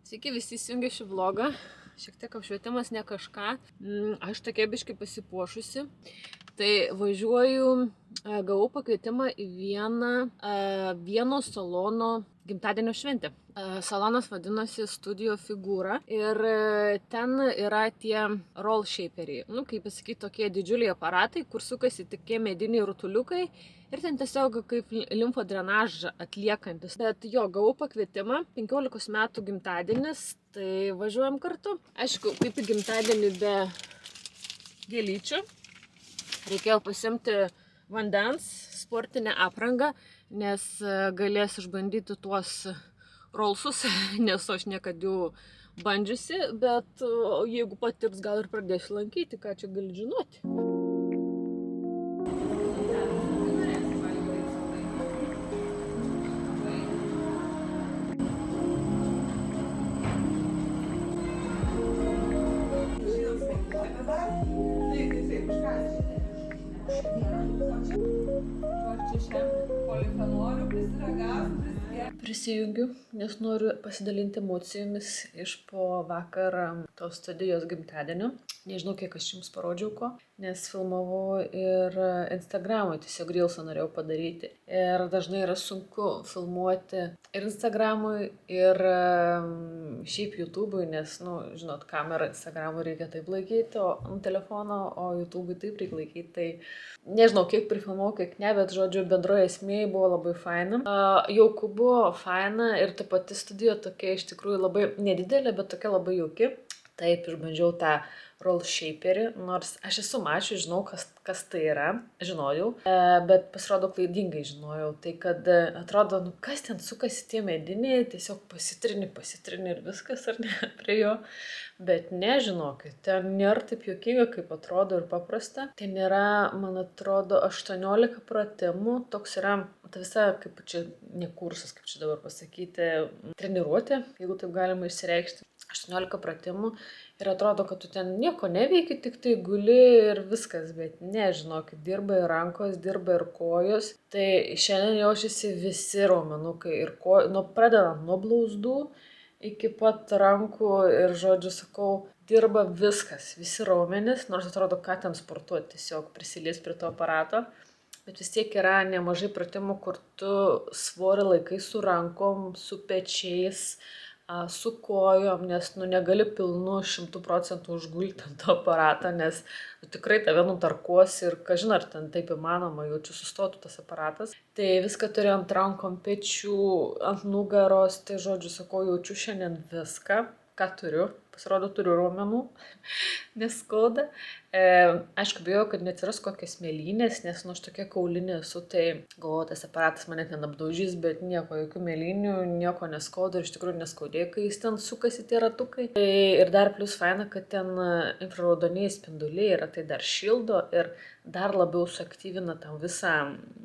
Sveiki, visi įsijungė šį vlogą. Šiek tiek apšvietimas, ne kažką. Aš tokia biškai pasipuošusi. Tai važiuoju, gavau pakvietimą į vieno salono gimtadienio šventę. Salonas vadinasi Studio Figūra ir ten yra tie roll shaperiai. Kaip pasakyti, tokie didžiuliai aparatai, kur sukasi tokie mediniai rutuliukai ir ten tiesiog kaip limfodrenažą atliekantis. Bet gavau pakvietimą, 15 metų gimtadienis, tai važiuojam kartu. Aišku, kaip į gimtadienį be gėlyčių. Reikėjo pasimti vandens, sportinę aprangą, nes galės išbandyti tuos rolsus, nes aš niekada jų bandžiusi, bet jeigu patiks, gal ir pradėsiu lankyti, ką čia gali žinoti. Prisijungiu, nes noriu pasidalinti emocijomis iš po vakar tos studijos gimtadienio. Nežinau, kiek aš jums parodžiau ko, nes filmavau ir Instagramui, tiesiog Reelsą norėjau padaryti. Ir dažnai yra sunku filmuoti ir Instagramui, ir šiaip YouTube'ui, nes, žinot, kamerą Instagramui reikia taip laikyti, o telefono, o YouTube'ui taip reikia laikyti. Tai nežinau, kiek prifilmavau, kiek ne, bet žodžiu, bendroje esmėje buvo labai faina. Jauku buvo faina ir ta pati studija tokia iš tikrųjų labai nedidelė, bet tokia labai jauki. Taip, išbandžiau tą roll shaperį, nors aš esu mačius, žinau, kas tai yra, žinojau, bet pasirodo klaidingai žinojau. Tai kad atrodo, kas ten sukasi tie mediniai, tiesiog pasitrini ir viskas, ar ne, prie jo. Bet nežinokit, ten nėra taip juokinga, kaip atrodo ir paprasta. Ten yra, man atrodo, 18 pratimų, toks yra, ta visa, kaip čia, ne kursas, kaip čia dabar pasakyti, treniruotė, jeigu taip galima išsireikšti. 18 pratimų ir atrodo, kad tu ten nieko neveiki, tik tai guli ir viskas, bet nežinokit, dirba ir rankos, dirba ir kojos. Tai šiandien jaučiasi visi raumenukai ir pradedant nuo blauzdų iki pat rankų ir, žodžiu, sakau, dirba viskas, visi raumenys, nors atrodo, ką ten sportuoti, tiesiog prisilies prie to aparato. Bet vis tiek yra nemažai pratimų, kur tu svorį laikai su rankom, su pečiais, su kojom, nes negali pilnu 100% užgulti ant to aparato, nes tikrai tave nutarkuos ir kažin ar ten taip įmanoma, jaučiu sustotų tas aparatas. Tai viską turiu ant rankom, pečių, ant nugaros, tai žodžiu, sakau, jaučiu šiandien viską, ką turiu. Pasirodo, turiu raumenų, neskauda. Aišku, bijau, kad neatsiras kokios mėlynės, nes aš tokia kaulinė esu, tai galvoju, tas aparatas mane ten apdaužys, bet nieko, jokių mėlynių, nieko neskauda ir iš tikrųjų neskaudėjo, kai jis ten sukasi tie ratukai. Ir dar plus faina, kad ten infraraudoniai spinduliai yra, tai dar šildo ir dar labiau suaktyvina tam visą,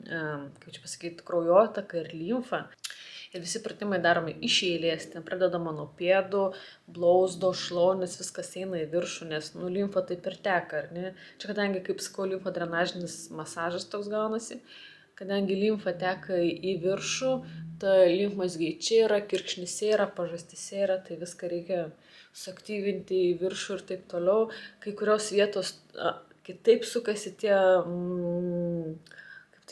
kaip čia pasakyti, kraujotaką ir limfą. Ir visi pratimai daromi iš eilės, ten pradedama nuo pėdų, blauzdo, šlaunis, viskas eina į viršų, nes limfa taip ir teka, ar ne? Čia kadangi, kaip sakau, limfodrenažinis masažas toks gaunasi, kadangi limfa teka į viršų, ta limfmazgiai čia yra, kirkšnyse yra, pažastyse yra, tai viską reikia suaktyvinti į viršų ir taip toliau. Kai kurios vietos kitaip sukasi tie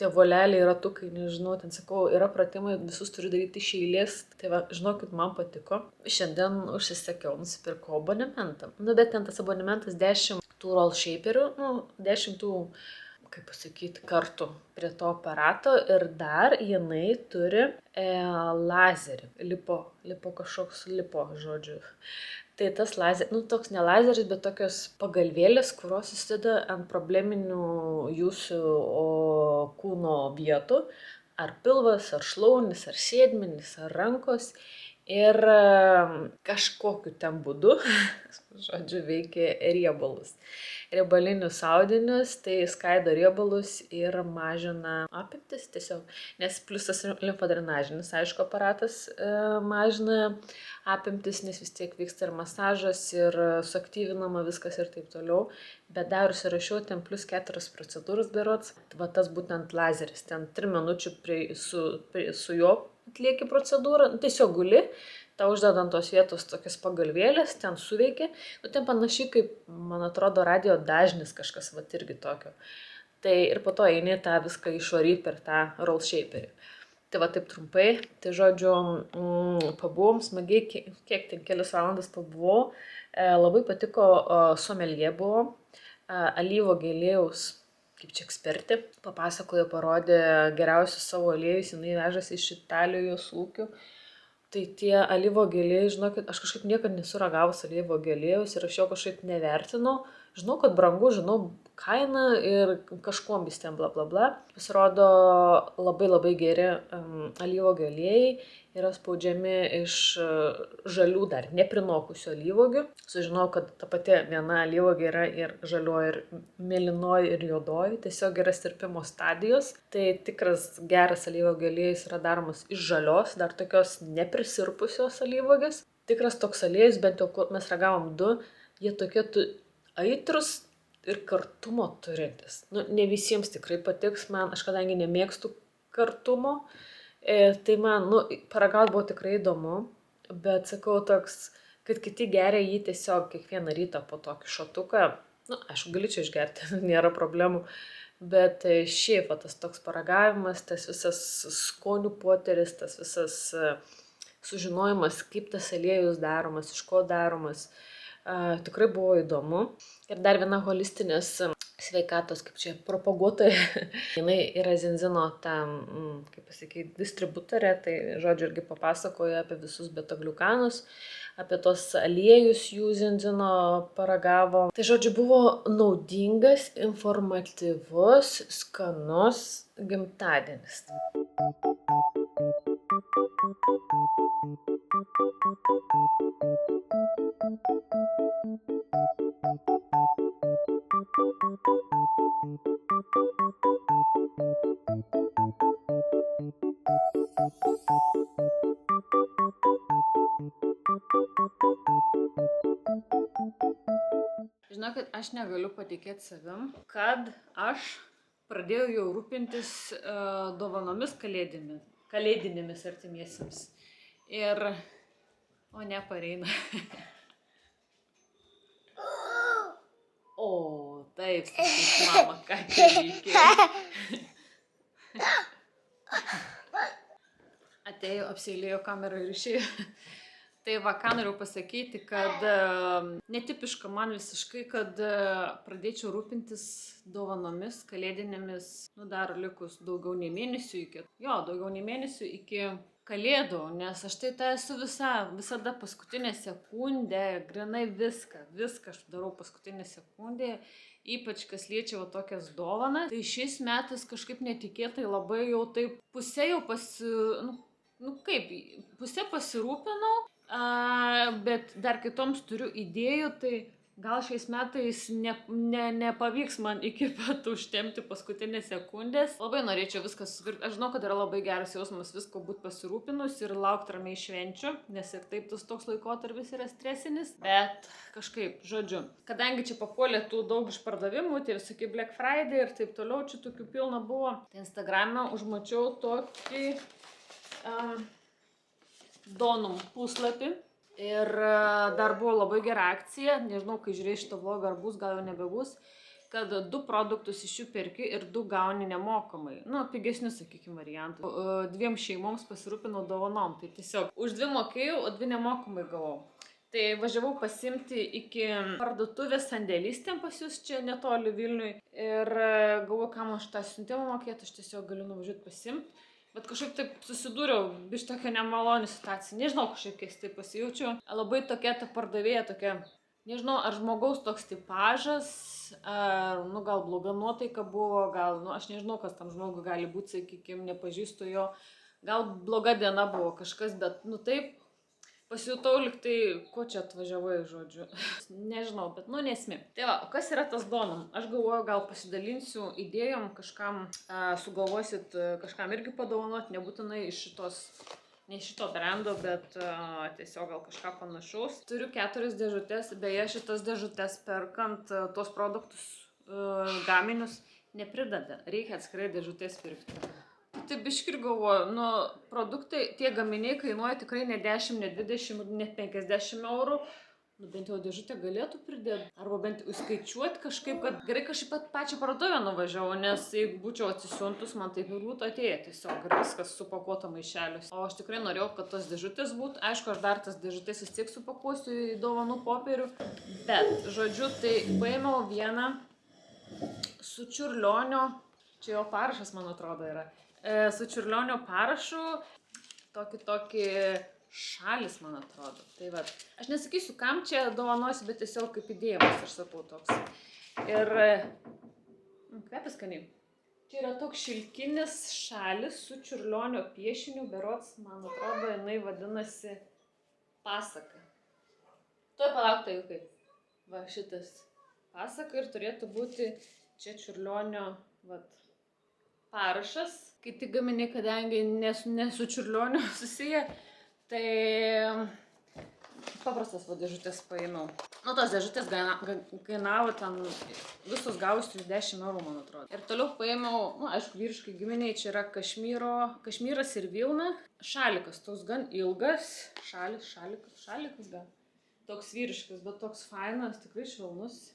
voleliai, ratukai, nežinau, ten sakau, yra pratimai, visus turiu daryti iš eilės, tai va, žinokit, man patiko. Šiandien užsisakiau, nusipirkau abonementą. Bet ten tas abonementas 10 tų roll shaperių, 10 tų, kaip pasakyti, kartų prie to aparato ir dar jinai turi lazerį, lipo, žodžiu. Tai tas lazeris, toks ne lazeris, bet tokios pagalvėlės, kurios įsideda ant probleminių jūsų kūno vietų, ar pilvas, ar šlaunis, ar sėdmenys, ar rankos. Ir kažkokiu ten būdu, žodžiu, veikia riebalus. Riebalinius audinius, tai skaido riebalus ir mažina apimtis tiesiog, nes plus tas limfodrenažinis, aišku, aparatas mažina apimtis, nes vis tiek vyksta ir masažas, ir suaktyvinama viskas ir taip toliau. Bet dar užsirašiau ten plus 4 procedūros berods, va tas būtent lazeris, ten 3 minučių su juo atlieki procedūrą, tiesiog guli, tau uždedant tos vietos tokias pagalvėlės, ten suveikia, nu ten panašiai kaip, man atrodo, radio dažnis kažkas, vat irgi tokio. Tai ir po to eini tą viską išvaryti per tą roll shaperį. Tai va taip trumpai, tai žodžiu, pabuvom smagiai, kiek ten kelias valandas pabuvau, labai patiko, someljė buvo, alyvuogių aliejaus, kaip čia ekspertė, papasakojo, parodė geriausius savo aliejus, jinai vežasi iš Italijos ūkių. Tai tie alyvuogių aliejai, žinokit, aš kažkaip niekad nesu ragavus alyvuogių aliejaus ir aš jo kažkaip nevertinau. Žinau, kad brangu, žinau kainą ir kažkuom vis ten bla bla bla. Pasirodo labai geri alyvuogių aliejai yra spaudžiami iš žalių dar neprinokusių alyvuogių. Sužinau, kad ta pati viena alyvuogė yra ir žalioji, ir mėlynoji, ir juodoji. Tiesiog yra stirpimo stadijos. Tai tikras geras alyvuogių aliejus yra daromas iš žalios, dar tokios neprisirpusios alyvuogės. Tikras toks aliejus, bent jau mes ragavom 2, jie tokie aitrus ir kartumo turintis. Nu, ne visiems tikrai patiks, aš kadangi nemėgstu kartumo, tai man, paragaut buvo tikrai įdomu, bet sakau toks, kad kiti geria jį tiesiog kiekvieną rytą po tokį šotuką. Aišku, gali čia išgerti, nėra problemų, bet šiaip tas toks paragavimas, tas visas skonių poteris, tas visas sužinojimas, kaip tas aliejus daromas, iš ko daromas, tikrai buvo įdomu. Ir dar viena holistinės sveikatos, kaip čia, propaguotoja. Jinai yra Zinzino kaip pasakyti, distributorė, tai žodžiu irgi papasakoja apie visus beta-gliukanus, apie tos aliejus jų Zinzino paragavo. Tai žodžiu buvo naudingas, informatyvus, skanus gimtadienis. Žinokit, aš negaliu patikėti savim, kad aš pradėjau jau rūpintis dovanomis kalėdinėmis artimiesiems. Ir, pareina. O, taip, sakys mama, ką čia reikia. Atėjo, apseilėjo kamerą ir išėjo. Tai va, ką noriu pasakyti, kad netipiška man visiškai, kad pradėčiau rūpintis dovanomis kalėdinėmis, dar likus daugiau nei mėnesių iki kalėdų, nes aš tai esu visada paskutinę sekundę, grinai viską aš darau paskutinę sekundę, ypač kas liečia tokias dovanas. Tai šiais metais kažkaip netikėtai labai jau taip pusė pasirūpinau, bet dar kitoms turiu idėjų, tai gal šiais metais nepavyks man iki pat užtempti paskutinės sekundės. Labai norėčiau viską susipirkti. Aš žinau, kad yra labai geras jausmas visko būti pasirūpinus ir laukti ramiai švenčių, nes ir taip tas toks laikotarpis yra stresinis. Bet kažkaip, žodžiu, kadangi čia papuolė tų daug išpardavimų, tie visokie Black Friday ir taip toliau, čia tokių pilna buvo. Tai Instagram'e užmačiau tokį Donum puslapį. Ir dar buvo labai gera akcija, nežinau, kai žiūrėjai šitą vlogą ar bus, gal jau nebebus, kad 2 produktus iš jų perki ir 2 gauni nemokamai. Pigesnius, sakykime, variantus. 2 šeimoms pasirūpinau dovanom, tai tiesiog už 2 mokėjau, o 2 nemokamai gavau. Tai važiavau pasimti iki parduotuvės sandėlystėm pas jūs čia netoli Vilniui ir galvoju, kam aš tą siuntimą mokėti, aš tiesiog galiu nuvažiuoti pasimti. Bet kažkaip taip susidūriau, biškį tokia nemaloni situacija, nežinau, kažkaip keistai pasijaučiu. Labai tokia ta pardavėja, tokia, nežinau, ar žmogaus toks tipažas, ar, gal bloga nuotaika buvo, gal, aš nežinau, kas tam žmogui gali būti, sakykime, nepažįstu jo, gal bloga diena buvo kažkas, bet, taip, pasijutau liktai, ko čia atvažiavai, žodžiu. Nežinau, bet nesmė. Tai va, kas yra tas Donum? Aš galvoju, gal pasidalinsiu idėjom, kažkam sugalvosit, kažkam irgi padovanoti, nebūtinai iš ne šito brendo, bet tiesiog gal kažką panašaus. Turiu 4 dėžutės, beje, šitas dėžutės perkant tos produktus gaminius neprideda. Reikia atskirai dėžutės pirkti. tai taip biškir galvoju, nu, produktai, tie gaminiai kainuoja tikrai ne 10, ne 20, ne 50 eurų. Nu, bent jau dėžutę galėtų pridėti. Arba bent įskaičiuoti kažkaip, kad gerai kažkaip pat pačią parduotuvę nuvažiavau, nes jeigu būčiau atsisiuntus, man taip ir būtų atėję tiesiog ir viskas supakuota maišelius. O aš tikrai norėjau, kad tos dėžutės būtų. Aišku, aš dar tas dėžutės vis tiek supakuosiu į dovanų popierių. Bet, žodžiu, tai paėmiau vieną su Čiurlionio, čia jo parašas, man atrodo, yra. Su Čiurlionio parašu, tokį šalis, man atrodo. Tai va, aš nesakysiu, kam čia dovanosiu, bet tiesiog kaip įdėjimas, aš sakau, toks. Ir kvepia skaniai. Čia yra toks šilkinis šalis su Čiurlionio piešiniu, berods, man atrodo, jinai vadinasi Pasaka. Tuoj palauk, tai jau kaip. Va, šitas Pasaka ir turėtų būti čia Čiurlionio, vat, parašas. Kiti gaminiai, kadangi nesu Čiurlionio susiję, tai paprastas va dėžutės paėmiau. Nu, tos dėžutės kainavo ten, visus gausiu 10 eurų, man atrodo. Ir toliau paėmiau, nu, aišku, vyriškai giminiai, čia yra Kašmyras ir Vilna. Šalikas, toks gan ilgas, šalikas gal. Toks vyriškas, bet toks fainas, tikrai švelnus.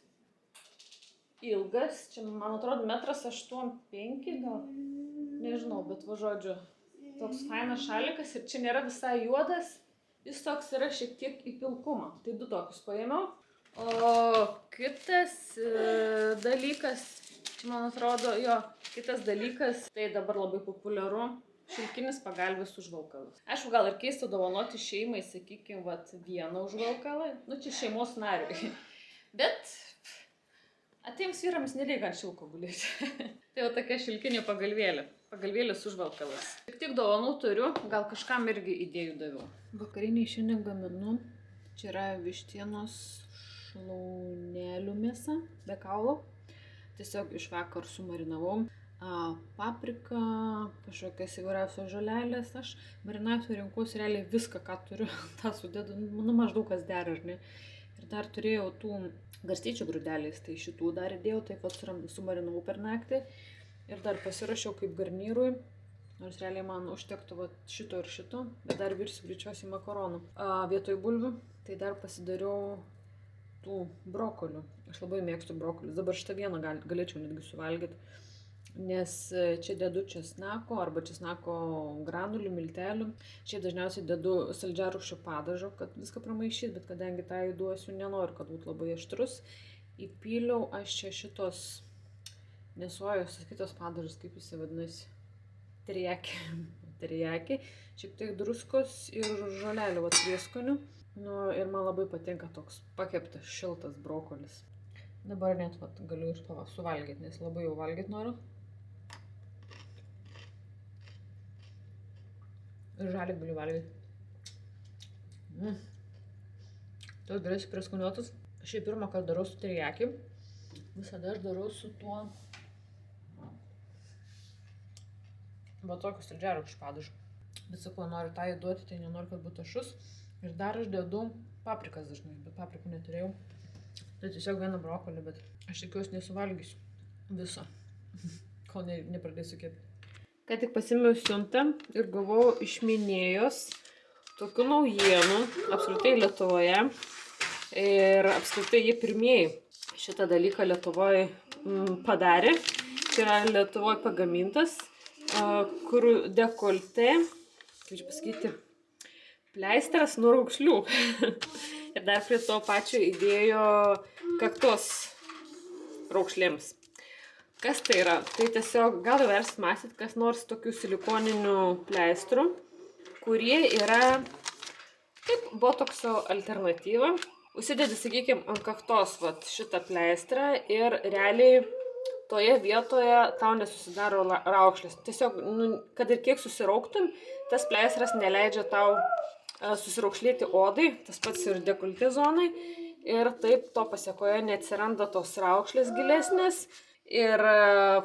Ilgas, čia, man atrodo, 1,85 m gal, nežinau, bet va žodžiu. Toks fainas šalikas ir čia nėra visai juodas, jis toks yra šiek tiek į pilkumą. Tai 2 tokius paėmiau. O kitas dalykas, čia man atrodo, kitas dalykas, tai dabar labai populiaru, šilkinis pagalvis užvalkalas. Aišku, gal ir keista dovanoti šeimai, sakykime, vat, vieną užvalkalą, nu čia šeimos nariui. Bet atiems vyrams nereikia ant šilko gulėti. Tai jau tokia šilkinė pagalvėlė. Pagalvėlis užvalkalas. Tik dovanų turiu, gal kažkam irgi idėjų daviau. Vakariniai šiandien gaminu. Čia yra vištienos šlaunelių mėsa, be kaulo. Tiesiog iš vakar sumarinavau. Paprika, kažkokias įvairiausios žolelės. Aš marinatui renkuosi realiai viską, ką turiu. tą sudedu, nu maždaug kas dera, ar ne. Ir dar turėjau tų garstyčių grūdeliais, tai šitų dar įdėjau, taip pat sumarinavau per naktį. Ir dar pasirašiau kaip garnyrui, nors realiai man užtektų va, šito ir šito, bet dar virsiu greičiausiai makaronų. Vietoj bulvių, tai dar pasidariau tų brokolių. Aš labai mėgstu brokolius. Dabar šitą vieną galėčiau netgi suvalgyti, nes čia dedu česnako arba česnako granulių, miltelių. Šiaip dažniausiai dedu saldžiarūgščio padažo, kad viską pramaišyt, bet kadangi tą įduosiu, nenoriu, kad būtų labai aštrus. Įpyliau aš čia šitos nesojos, kitos padažas, kaip jis vadinasi, teriyaki, šiek tiek druskos ir žolelių prieskonių. Nu, ir man labai patinka toks pakeptas, šiltas brokolis. Dabar net galiu iš to suvalgyti, nes labai jau valgyti noriu. Ir žalį galiu valgyti. Tos gerai prieskoniuotus. Aš jau pirmą kartą darau su teriyaki. Visada aš darau su tuo va tokius saldžiarūgščių padažų. Bet sakau, noriu tą įduoti, tai nenoriu, kad būtų ašus. Ir dar aš dedu paprikas dažnai, bet paprikų neturėjau. Tai tiesiog vieną brokolį, bet aš tikiuosi nesuvalgysiu viso, kol nepradėsiu kepti. Ką tik pasimiau siuntą ir gavau iš Minėjos tokių naujienų, apskritai Lietuvoje. Ir apskritai jie pirmieji šitą dalyką Lietuvoje padarė. Tai yra Lietuvoje pagamintas, kur dekoltė, kaip čia pasakyti, pleistras nuo raukšlių. Ir dar prie to pačio įdėjo kaktos raukšlėms. Kas tai yra? Tai tiesiog gal verst matyt kas nors tokių silikoninių pleistrų, kurie yra kaip botokso alternatyva. Užsidedi, sakykime, ant kaktos šitą pleistrą ir realiai toje vietoje tau nesusidaro raukšlės. Tiesiog, kad ir kiek susirauktum, tas pleistras neleidžia tau susiraukšlėti odai, tas pats ir dekoltė zonai. Ir taip to pasiekoje neatsiranda tos raukšlės gilesnės. Ir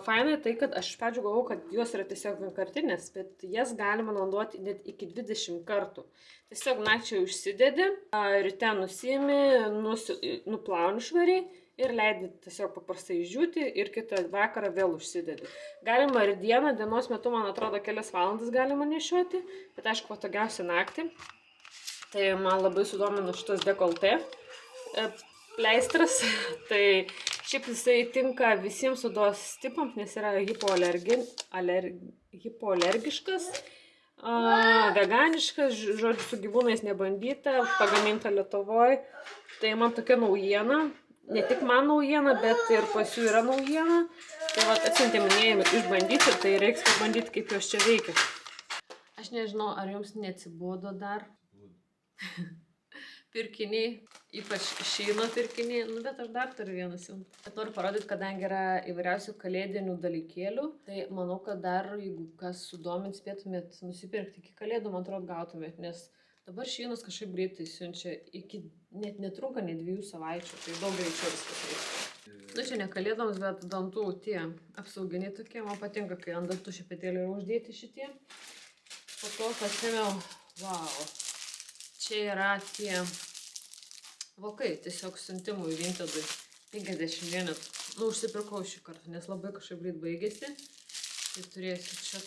fainai tai, kad aš iš pradžių galvojau, kad jos yra tiesiog vienkartinės, bet jas galima naudoti net iki 20 kartų. Tiesiog nakčiai užsidedi, ryte nusiimi, nuplauni švariai ir leidi tiesiog paprastai išdžiūti ir kitą vakarą vėl užsidedi. Galima ir dieną, dienos metu, man atrodo, kelias valandas galima nešioti, bet aišku, patogiausia naktį. Tai man labai sudomino šitas dekoltė pleistras, tai šiaip jisai tinka visiems odos tipams, nes yra hipoalergiškas, veganiškas, žodžiu, su gyvūnais nebandyta, pagaminta Lietuvoje. Tai man tokia naujiena, ne tik man naujiena, bet ir pas jų yra naujiena. Tai va, atsiuntė minėjimą išbandyti, tai reiks pabandyti, kaip jos čia veikia. Aš nežinau, ar jums neatsibodo dar pirkiniai, ypač Sheino pirkiniai, bet aš dar turiu vieną siuntą. Bet noriu parodyti, kadangi yra įvairiausių kalėdinių dalykėlių, tai manau, kad dar, jeigu kas sudomint, spėtumėt nusipirkti iki kalėdų, man atrodo, gautumėt, nes dabar Sheinas kažkaip greitai siunčia, net netrunka nei 2 savaičių, tai daug greičiau viskas veikia. Nu, čia ne kalėdoms, bet dantų tie apsauginiai tokie, man patinka, kai ant dantų šepetėlį yra uždėti šitie. Po to pasėmiau, wow. Čia yra tie vokai, tiesiog siuntimui Vintedui 50 vienetų. Nu, užsipirkau šį kartą, nes labai kažkaip greit baigėsi. Tai turėsiu čia,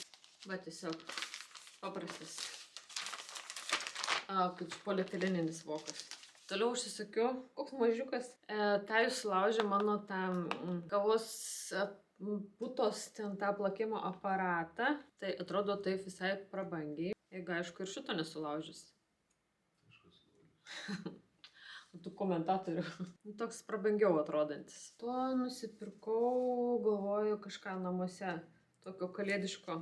va tiesiog paprastas, kaip polietileninis vokas. Toliau užsisakiau, koks mažiukas. Tai sulaužė mano tam kavos putos ten tą plakimo aparatą. Tai atrodo taip visai prabangiai. Jeigu aišku ir šito nesulaužys. Tų komentatorių. Toks prabangiau atrodantis. To nusipirkau, galvoju, kažką namuose tokio kalėdiško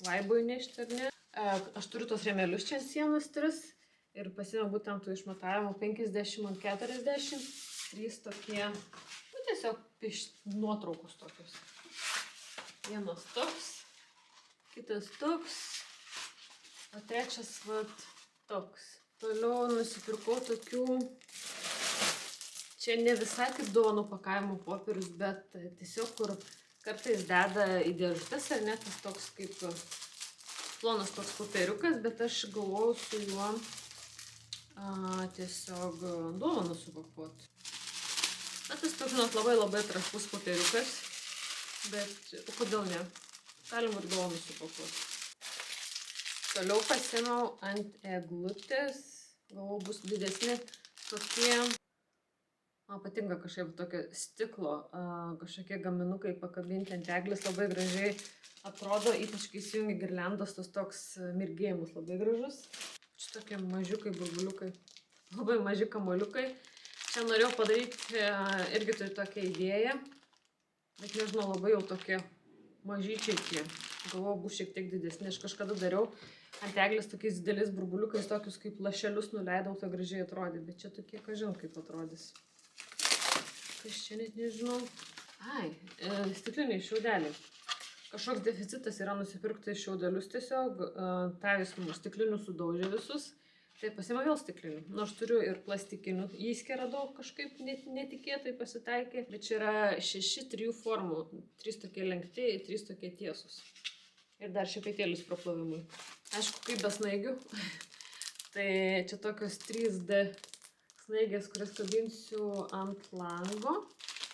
vaibų įnešti, ar ne. Aš turiu tos rėmelius čia sienos 3 ir pasiėmiau būtent tų išmatavimų 50 ant 40. 3 tokie, nu tiesiog nuotraukos tokios. Vienas toks, kitas toks, o trečias vat toks. Toliau nusipirkau tokių, čia ne visai kaip dovanų pakavimo popierius, bet tiesiog kur kartais deda į dėžutes, ar ne, tas toks kaip plonas toks popieriukas, bet aš galvojau su juo tiesiog dovanų supakuoti. Na, tas toks, žinot, labai trapus popieriukas, bet kodėl ne, galim ir dovanų supakuoti. Toliau pasiėmiau ant eglutės, galvau bus didesni tokie, man patinka kažkaip tokio stiklo, kažkokie gaminukai pakabinti ant eglės, labai gražiai atrodo, ypač kai įsijungi girliandos, tas toks mirgėjimus labai gražus. Čia tokie mažiukai burbuliukai, labai maži kamoliukai. Čia norėjau padaryti, irgi turiu tokią idėją, bet nežinau, labai jau tokie mažyčiai tie. Galvojau, bus šiek tiek didesni. Aš kažkada dariau ant eglės tokiais dideliais burbuliukais, tokius kaip lašelius nuleidau, tai gražiai atrodė. Bet čia tokie, kažin, kaip atrodys. Kas čia net nežinau. Stikliniai šiaudeliai. Kažkoks deficitas yra nusipirkti šiaudelius tiesiog. Tajus stiklinių sudaužė visus. Tai pasiėmiau vėl stiklinių. Nu, aš turiu ir plastikinių. Įskė radau kažkaip netikėtai pasitaikė. Bet čia yra 6 3 formų. 3 tokie lenkti, 3 tokie tiesus. Ir dar šepetėlis praplovimui. Aišku, kaip be snaigių. Tai čia tokios 3D snaigės, kurias kabinsiu ant lango.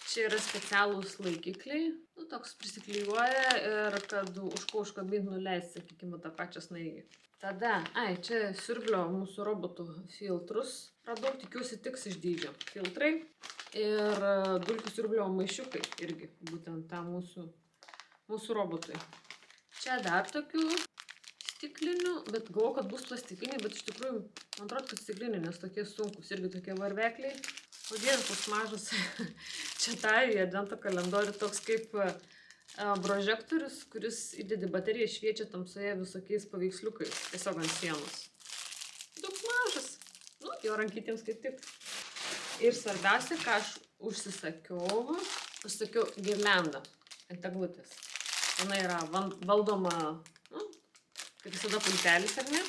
Čia yra specialūs laikikliai. Nu, toks prisiklijuoja ir kad užkabinti nuleisti, sakykime, tą pačią snaigį. Tada, čia siurblio mūsų robotų filtrus. Radau, tikiuosi tiks iš dydžio. Filtrai ir dulkių siurblio maišiukai irgi, būtent tą mūsų robotui. Čia dar tokių stiklinių, bet galvoju, kad bus plastikiniai, bet iš tikrųjų, man atrodo, kad stikliniai, nes tokie sunkus, irgi tokie varvekliai. O dievas toks mažas, čia į advento kalendorių toks kaip prožektorius, kuris įdedi bateriją, šviečia tamsoje visokiais paveiksliukais, tiesiog ant sienos. Daug mažas, nu, jo rankytėms kaip tik. Ir svarbiausia, ką aš užsisakiau girliandą ant eglutės. Jis yra valdoma, nu, kaip visada pultelis, ar ne?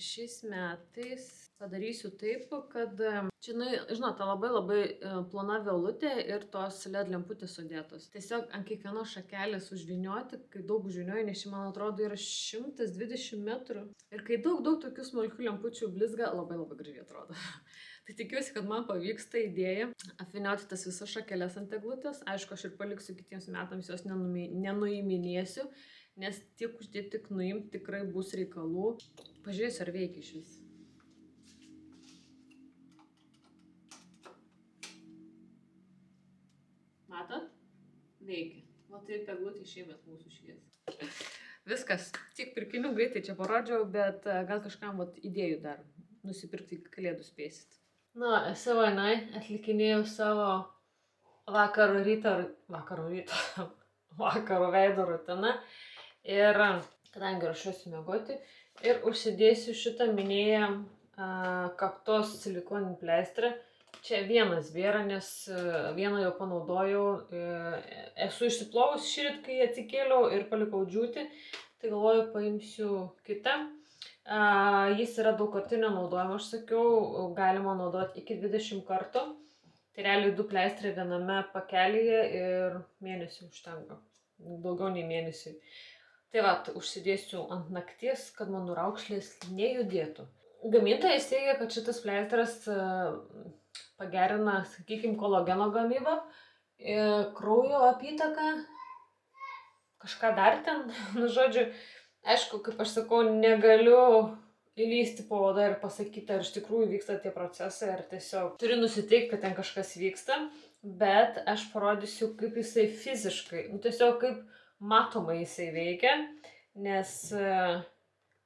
Šiais metais padarysiu taip, kad čia, žinote, labai plona vielutė ir tos LED lemputės sudėtos. Tiesiog ant kiekvienos šakelės užvynioti, kai daug užvynioju, nes čia, man atrodo, yra 120 metrų. Ir kai daug tokių smulkių lempučių blizga, labai gražiai atrodo. Tai tikiuosi, kad man pavyks tą idėją apvynioti tas visas šakeles ant eglutės. Aišku, aš ir paliksiu kitiems metams, jos nenuiminėsiu, nes tiek uždėti, tik nuimti tikrai bus reikalų. Pažiūrėsiu, ar veikia iš vis. Matot? Veikia. Va taip eglutė šiemet mūsų švies. Viskas. Tik pirkinių greitai čia parodžiau, bet gal kažkam idėjų dar nusipirkti kalėdų spėsit. Na, esu vainai, atlikinėjau savo vakaro veido rutiną ir kadangi ruošiuosi miegoti ir užsidėsiu šitą minėję kaktos silikoninį pleistrą. Čia vienas bėra, nes vieną jau panaudojau, esu išsiplovus šįryt, kai atsikėliau ir palikau džiūti, tai galvoju paimsiu kitą. Jis yra daugkartinio naudojimo, aš sakiau, galima naudoti iki 20 kartų. Tai realiai 2 pleistrai viename pakelyje ir mėnesiui užtenka, daugiau nei mėnesiui. Tai va, užsidėsiu ant nakties, kad mano raukšlės nejudėtų. Gamintojas teigia, kad šitas pleistras pagerina, sakykime, kolageno gamybą, kraujo apytaką, kažką dar ten, žodžiu, aišku, kaip aš sakau, negaliu įlysti po odą ir pasakyti, ar iš tikrųjų vyksta tie procesai, ar tiesiog turiu nusiteikti, kad ten kažkas vyksta, bet aš parodysiu, kaip jisai fiziškai, tiesiog kaip matomai jisai veikia, nes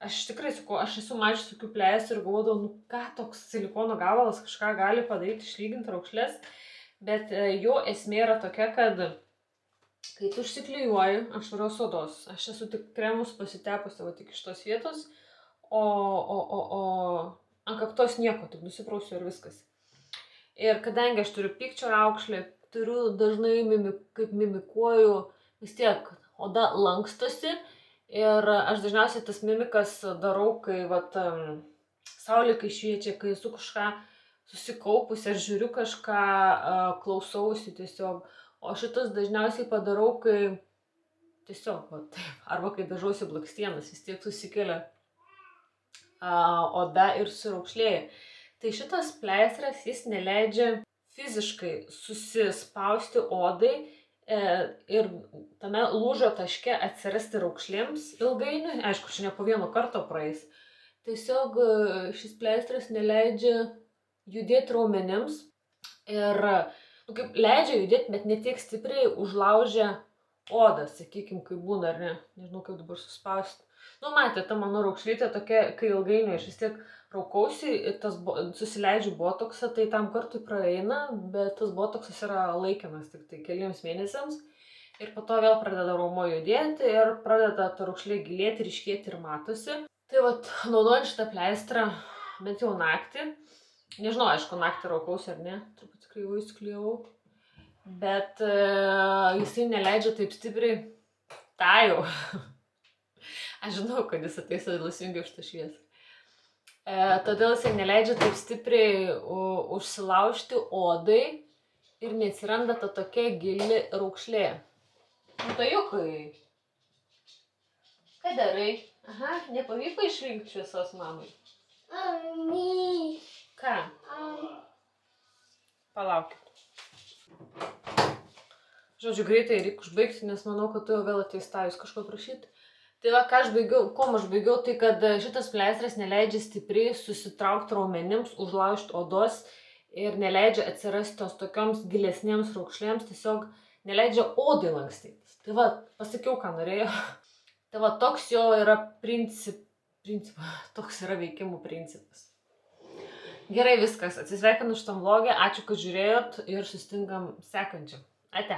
aš tikrai sakau, aš esu mačius tokių pleistrų ir galvodavau, ką toks silikono gabalas kažką gali padaryti, išlyginti raukšles, bet jo esmė yra tokia, kad kai tu užsiklijuoji ant švarios odos, aš esu tik kremus pasitepusi tik iš tos vietos, o ant kaktos nieko, tik nusiprausiu ir viskas. Ir kadangi aš turiu pykčio raukšlę, turiu dažnai, kaip mimikuoju, vis tiek oda lankstosi. Ir aš dažniausiai tas mimikas darau, kai saulė kai šviečia, kai esu kažką susikaupusi, aš žiūriu kažką, klausausi tiesiog. O šitas dažniausiai padarau, kai tiesiog, arba kai dažausi blakstienas, vis tiek susikelia oda ir suraukšlėja. Tai šitas pleistras, jis neleidžia fiziškai susispausti odai, ir tame lūžio taške atsirasti raukšlėms ilgainiui, aišku, čia ne po vieno karto praeis. Tiesiog šis pleistras neleidžia judėti raumenims ir kaip leidžia judėti, bet ne tiek stipriai užlaužia odą, sakykime, kai būna, ar ne, nežinau kaip dabar suspausti. Matėte, ta mano raukšlytė tokia, kai ilgainiui aš vis tiek raukausi, susileidžiu botoksą, tai tam kartui praeina, bet tas botoksas yra laikinas tik tai keliems mėnesiams ir po to vėl pradeda raumo judėti ir pradeda ta raukšlė gilėti, ryškėti ir matosi. Tai naudojant šitą pleistrą, bent jau naktį, nežinau, aišku, naktį raukausi ar ne, truputį kreivai įsiklijavau, bet jisai neleidžia taip stipriai, jau. Aš žinau, kad jis ateis atlasvingai už tą šviesą. Todėl jisai neleidžia taip stipriai užsilaužti odai ir neatsiranda ta tokia gili raukšlė. Tajukai, ką darai? Aha, nepavyko išrinkti šviesos mamai? Ką? Palaukit. Žodžiu, greitai reikia užbaigti, nes manau, kad tu jau vėl ateis tajus kažko prašyti. Tai ką aš baigiau, kuom aš baigiau, tai kad šitas pleistras neleidžia stipriai susitraukti raumenims, užlaužti odos ir neleidžia atsirasti tos tokioms gilesniems raukšlėms, tiesiog neleidžia odai lankstytis. Tai pasakiau, ką norėjau. Tai toks jo yra toks yra veikimų principas. Gerai, viskas, atsisveikinu šitam vlogę, ačiū, kad žiūrėjot ir susitinkam sekančiam. Ate.